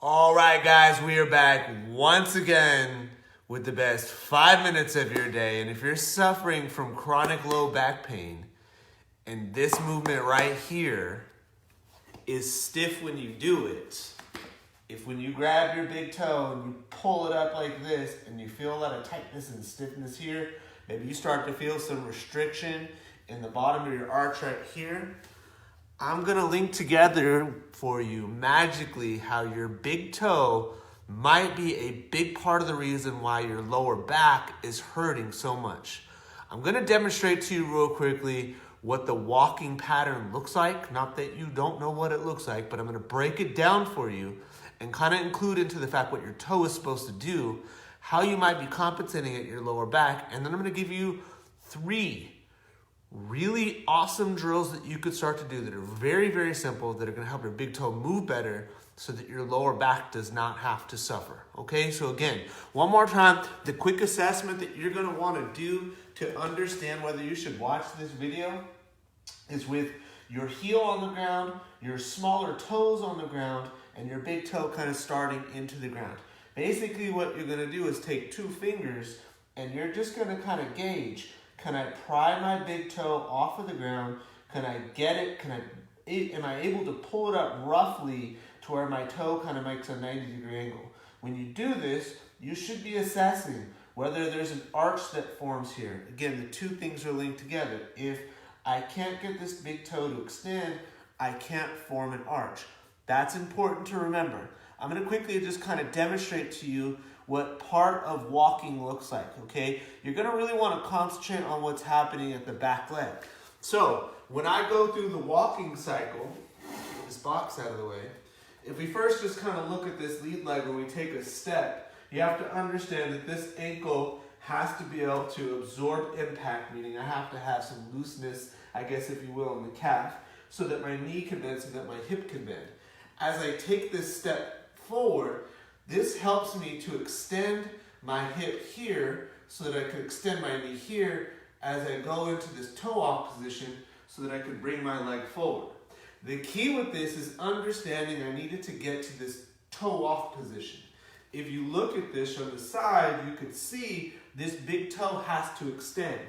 All right, guys, we are back once again with the best 5 minutes of your day. And if you're suffering from chronic low back pain, and this movement right here is stiff when you do it, if when you grab your big toe and you pull it up like this and you feel a lot of tightness and stiffness here, maybe you start to feel some restriction in the bottom of your arch right here, I'm going to link together for you magically how your big toe might be a big part of the reason why your lower back is hurting so much. I'm going to demonstrate to you real quickly what the walking pattern looks like. Not that you don't know what it looks like, but I'm going to break it down for you and kind of include into the fact what your toe is supposed to do, how you might be compensating at your lower back, and then I'm going to give you 3 really awesome drills that you could start to do that are very, very simple, that are going to help your big toe move better so that your lower back does not have to suffer. Okay, so again, one more time, the quick assessment that you're going to want to do to understand whether you should watch this video is with your heel on the ground, your smaller toes on the ground, and your big toe kind of starting into the ground. Basically what you're going to do is take 2 fingers and you're just going to kind of gauge, can I pry my big toe off of the ground? Can I get it? Am I able to pull it up roughly to where my toe kind of makes a 90-degree angle? When you do this, you should be assessing whether there's an arch that forms here. Again, the 2 things are linked together. If I can't get this big toe to extend, I can't form an arch. That's important to remember. I'm going to quickly just kind of demonstrate to you what part of walking looks like, okay? You're going to really want to concentrate on what's happening at the back leg. So, when I go through the walking cycle, get this box out of the way, if we first just kind of look at this lead leg when we take a step, you have to understand that this ankle has to be able to absorb impact, meaning I have to have some looseness, I guess if you will, in the calf, so that my knee can bend, so that my hip can bend. As I take this step forward, this helps me to extend my hip here so that I can extend my knee here as I go into this toe-off position so that I can bring my leg forward. The key with this is understanding I needed to get to this toe-off position. If you look at this from the side, you could see this big toe has to extend.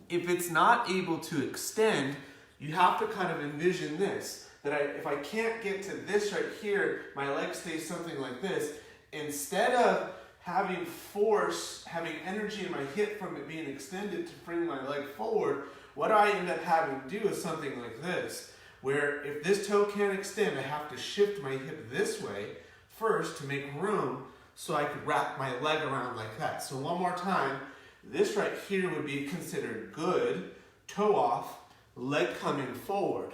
If it's not able to extend, you have to kind of envision this. That if I can't get to this right here, my leg stays something like this. Instead of having force, having energy in my hip from it being extended to bring my leg forward, what I end up having to do is something like this, where if this toe can't extend, I have to shift my hip this way first to make room so I could wrap my leg around like that. So one more time, this right here would be considered good, toe off, leg coming forward.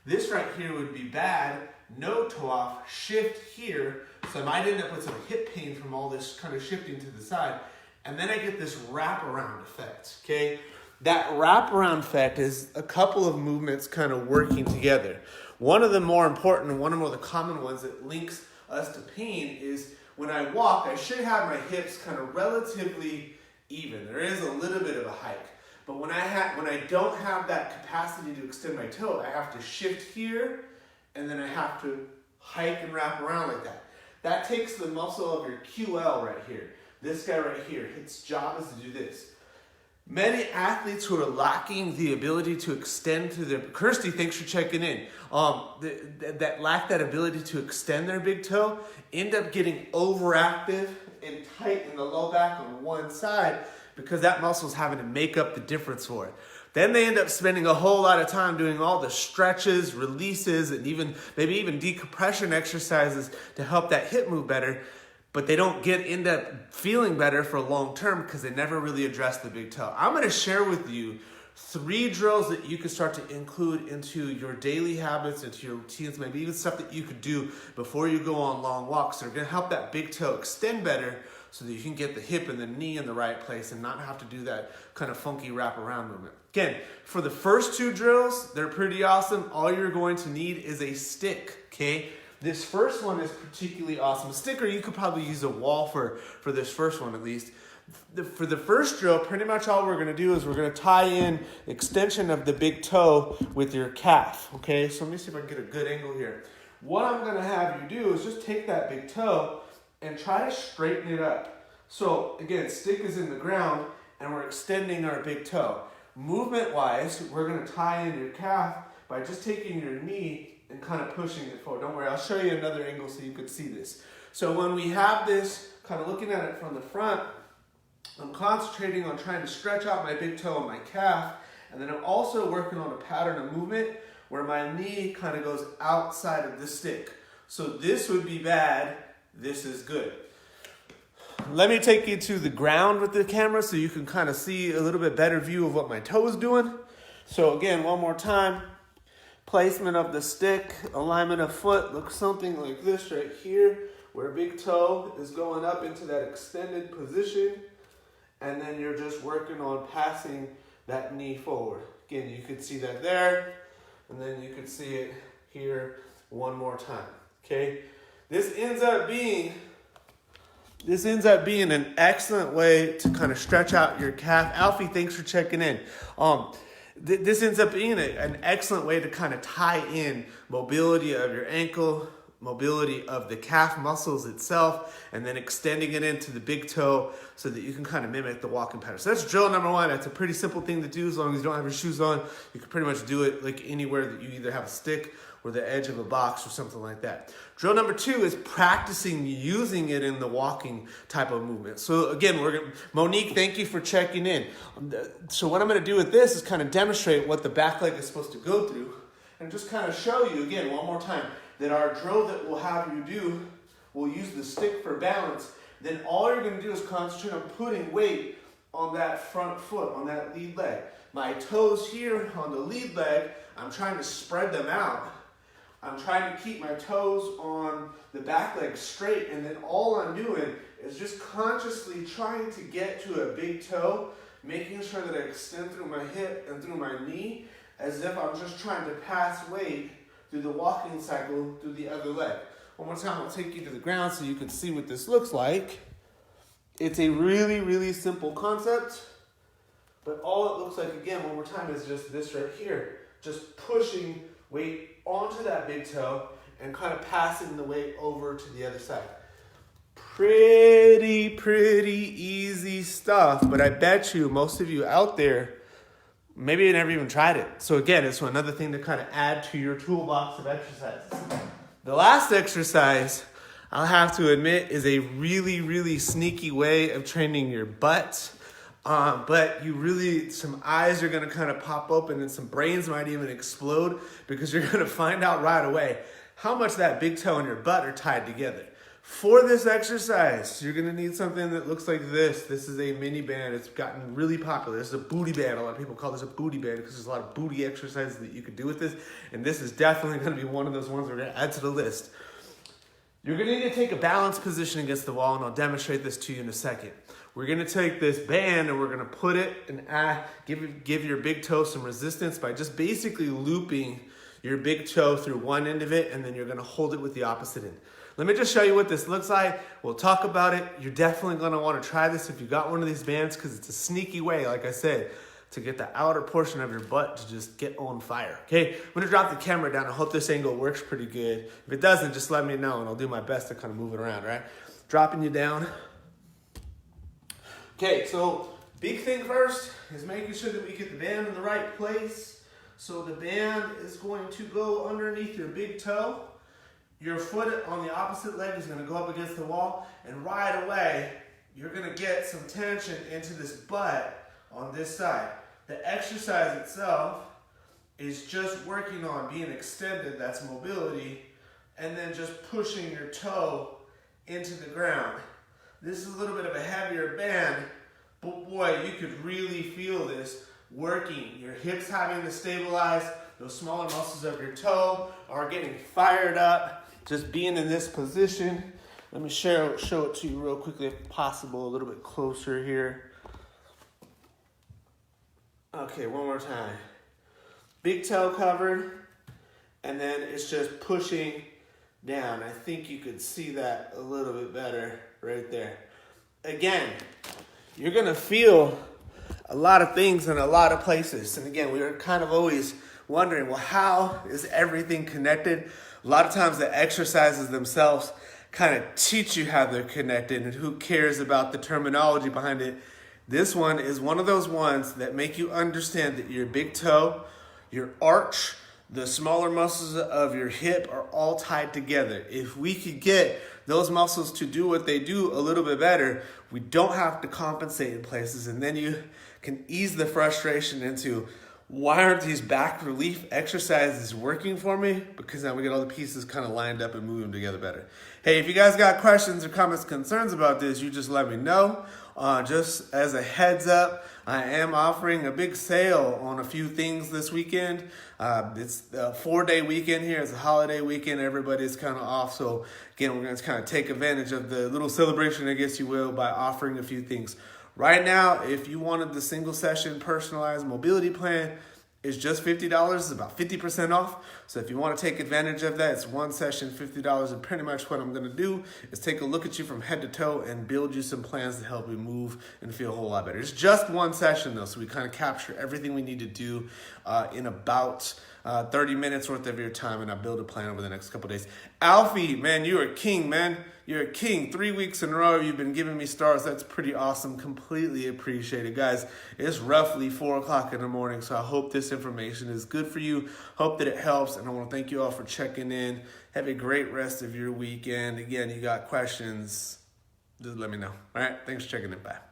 This right here would be bad, no toe off, shift here, so I might end up with some hip pain from all this kind of shifting to the side, and then I get this wraparound effect, okay? That wraparound effect is a couple of movements kind of working together. One of the more important, and one of the common ones that links us to pain is when I walk, I should have my hips kind of relatively even. There is a little bit of a hike. But when I don't have that capacity to extend my toe, I have to shift here, and then I have to hike and wrap around like that. That takes the muscle of your QL right here. This guy right here, its job is to do this. Many athletes who are lacking the ability to extend to their... Kirsty, thanks for checking in. That lack that ability to extend their big toe end up getting overactive and tight in the low back on one side, because that muscle is having to make up the difference for it. Then they end up spending a whole lot of time doing all the stretches, releases, and maybe even decompression exercises to help that hip move better, but they don't end up feeling better for long term because they never really address the big toe. I'm going to share with you 3 drills that you can start to include into your daily habits, into your routines, maybe even stuff that you could do before you go on long walks. They're going to help that big toe extend better so that you can get the hip and the knee in the right place and not have to do that kind of funky wraparound movement. Again, for the first 2 drills, they're pretty awesome. All you're going to need is a stick, okay? This first one is particularly awesome. A stick, or you could probably use a wall for this first one at least. For the first drill, pretty much all we're going to do is we're going to tie in extension of the big toe with your calf, okay? So let me see if I can get a good angle here. what I'm gonna have you do is just take that big toe and try to straighten it up. So again, stick is in the ground and we're extending our big toe. Movement wise, we're gonna tie in your calf by just taking your knee and kind of pushing it forward. Don't worry, I'll show you another angle so you can see this. So when we have this, kind of looking at it from the front, I'm concentrating on trying to stretch out my big toe and my calf, and then I'm also working on a pattern of movement where my knee kind of goes outside of the stick. So this would be bad, this is good. Let me take you to the ground with the camera so you can kind of see a little bit better view of what my toe is doing. So again, one more time. Placement of the stick, alignment of foot looks something like this right here, where big toe is going up into that extended position, and then you're just working on passing that knee forward. Again, you could see that there, and then you could see it here one more time, okay? This ends up being an excellent way to kind of stretch out your calf. Alfie, thanks for checking in. This ends up being an excellent way to kind of tie in mobility of your ankle, mobility of the calf muscles itself, and then extending it into the big toe so that you can kind of mimic the walking pattern. So that's drill number one. That's a pretty simple thing to do as long as you don't have your shoes on. You can pretty much do it like anywhere that you either have a stick or the edge of a box or something like that. Drill number two is practicing using it in the walking type of movement. So again, Monique, thank you for checking in. So what I'm gonna do with this is kind of demonstrate what the back leg is supposed to go through and just kind of show you again, one more time, that our drill that we'll have you do, we'll use the stick for balance. Then all you're gonna do is concentrate on putting weight on that front foot, on that lead leg. My toes here on the lead leg, I'm trying to spread them out. I'm trying to keep my toes on the back leg straight, and then all I'm doing is just consciously trying to get to a big toe, making sure that I extend through my hip and through my knee as if I'm just trying to pass weight through the walking cycle through the other leg. One more time, I'll take you to the ground so you can see what this looks like. It's a really, really simple concept, but all it looks like, again, one more time, is just this right here. Just pushing weight onto that big toe and kind of passing the weight over to the other side. Pretty easy stuff, but I bet you most of you out there maybe you never even tried it. So again, it's another thing to kind of add to your toolbox of exercises. The last exercise, I'll have to admit, is a really sneaky way of training your butt. But some eyes are going to kind of pop open and some brains might even explode because you're going to find out right away how much that big toe and your butt are tied together. For this exercise, you're going to need something that looks like this. This is a mini band. It's gotten really popular. This is a booty band. A lot of people call this a booty band because there's a lot of booty exercises that you could do with this. And this is definitely going to be one of those ones we're going to add to the list. You're going to need to take a balanced position against the wall, and I'll demonstrate this to you in a second. We're going to take this band and we're going to put it and give your big toe some resistance by just basically looping your big toe through one end of it, and then you're going to hold it with the opposite end. Let me just show you what this looks like. We'll talk about it. You're definitely going to want to try this if you got one of these bands because it's a sneaky way, like I said, to get the outer portion of your butt to just get on fire. Okay, I'm going to drop the camera down. I hope this angle works pretty good. If it doesn't, just let me know and I'll do my best to kind of move it around, right? Dropping you down. Okay, so big thing first is making sure that we get the band in the right place. So the band is going to go underneath your big toe. Your foot on the opposite leg is going to go up against the wall, and right away, you're going to get some tension into this butt on this side. The exercise itself is just working on being extended, that's mobility, and then just pushing your toe into the ground. This is a little bit of a heavier band, but boy, you could really feel this working. Your hips having to stabilize, those smaller muscles of your toe are getting fired up. Just being in this position. Let me show it to you real quickly if possible, a little bit closer here. Okay, one more time. Big toe covered, and then it's just pushing down. I think you could see that a little bit better right there. Again, you're gonna feel a lot of things in a lot of places. And again, we were kind of always wondering, well, how is everything connected? A lot of times the exercises themselves kind of teach you how they're connected and who cares about the terminology behind it. This one is one of those ones that make you understand that your big toe, your arch, the smaller muscles of your hip are all tied together. If we could get those muscles to do what they do a little bit better, we don't have to compensate in places, and then you can ease the frustration into, why aren't these back relief exercises working for me? Because now we get all the pieces kind of lined up and moving together better. Hey, if you guys got questions or comments, concerns about this, you just let me know. Just as a heads up, I am offering a big sale on a few things this weekend. It's a 4-day weekend here. It's a holiday weekend. Everybody's kind of off. So again, we're going to kind of take advantage of the little celebration, I guess you will, by offering a few things. Right now, if you wanted the single session personalized mobility plan, it's just $50. It's about 50% off. So if you want to take advantage of that, it's one session, $50. And pretty much what I'm going to do is take a look at you from head to toe and build you some plans to help you move and feel a whole lot better. It's just one session though, so we kind of capture everything we need to do in about 30 minutes worth of your time, and I build a plan over the next couple days. Alfie, man, you're a king, man. You're a king. 3 weeks in a row, you've been giving me stars. That's pretty awesome. Completely appreciate it. Guys, it's roughly 4 o'clock in the morning, so I hope this information is good for you. Hope that it helps, and I want to thank you all for checking in. Have a great rest of your weekend. Again, you got questions, just let me know. All right, thanks for checking in. Bye.